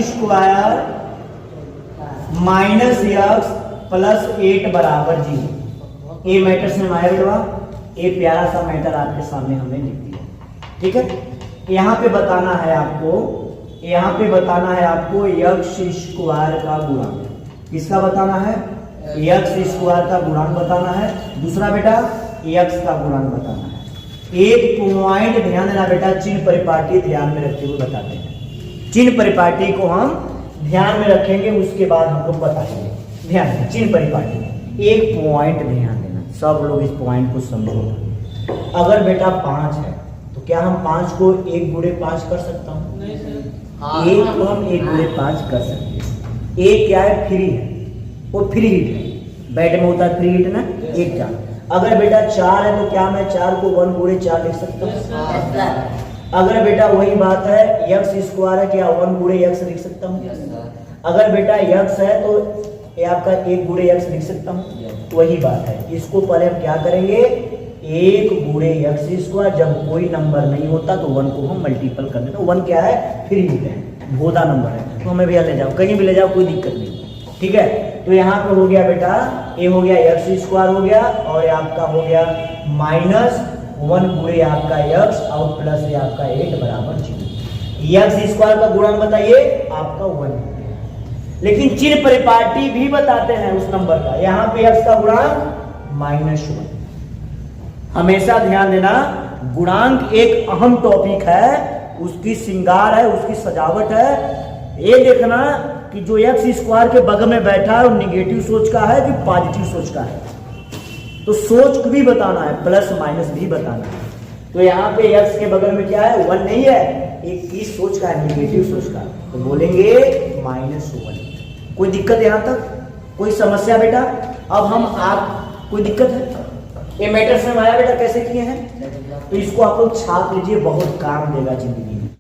Square minus x plus 8 बराबर 0। ये matter से हमारा बेटवा ये प्यारा सा मैटर आपके सामने हमने लिख दिया। ठीक है, यहाँ पे बताना है आपको, यहाँ पे बताना है आपको यक्स स्क्वायर का गुणांक। किसका बताना है? यक्स स्क्वायर का गुणांक बताना है। दूसरा बेटा यक्स का गुणांक बताना है। एक पॉइंट ध्यान देना बेटा, चिन्ह परिपाटी ध्यान में रखते हुए बताते हैं। चिन्ह परिपाटी को हम ध्यान में रखेंगे, उसके बाद हम लोग बताएंगे। ध्यान देना, चिन्ह परिपाटी एक पॉइंट ध्यान देना, सब लोग इस पॉइंट को समझो। अगर बेटा 5 है तो क्या हम 5 को 1 गुणे 5 कर सकता हूँ? एक को हम 1 गुणे 5 कर सकते हैं। एक क्या है? फ्री है, वो फ्री हिट है। बैट में होता है फ्री हिट ना, एक चार। अगर बेटा 4 है तो क्या मैं 4 को 1 गुणे 4 लिख सकता हूँ? अगर बेटा वही बात है यक्स स्क्वायर है, क्या 1 गुणे यक्स लिख सकता हूँ? अगर बेटा यक्स है तो ये आपका 1 गुणे यक्स लिख सकता हूँ। वही बात है, इसको पहले हम क्या करेंगे? 1 गुणे यक्स स्क्वायर, जब कोई नंबर नहीं होता तो 1 को हम मल्टीपल कर देते हैं। 1 क्या है? फ्री हिट है, भोदा नंबर है, तो हमें भैया ले जाओ, कहीं भी ले जाओ, कोई दिक्कत नहीं। ठीक है, तो यहाँ पे हो गया बेटा, ये हो गया यक्स स्क्वायर हो गया, और ये आपका हो गया माइनस 1 गुणे आपका यक्स और प्लस ये आपका 8 बराबर 0। यक्स स्क्वायर का गुणांक बताइए, आपका 1। लेकिन चिन्ह परिपाटी भी बताते हैं उस नंबर का। यहाँ पे यक्स का गुणांक -1। हमेशा ध्यान देना, गुणांक एक अहम टॉपिक है, उसकी श्रृंगार है, उसकी सजावट है। ये देखना कि जो एक्स स्क्वायर के बगल में बैठा है वो निगेटिव सोच का है कि पॉजिटिव सोच का है, तो सोच को भी बताना है, प्लस माइनस भी बताना है। तो यहाँ पे एक्स के बगल में क्या है? 1 नहीं है, एक किस सोच का है? निगेटिव सोच का, तो बोलेंगे -1। कोई दिक्कत यहाँ तक? कोई समस्या बेटा? अब हम आप कोई दिक्कत है? ये मैटर से हमारा बेटा कैसे किए हैं, तो इसको आप लोग छाप लीजिए, बहुत काम देगा जिंदगी में।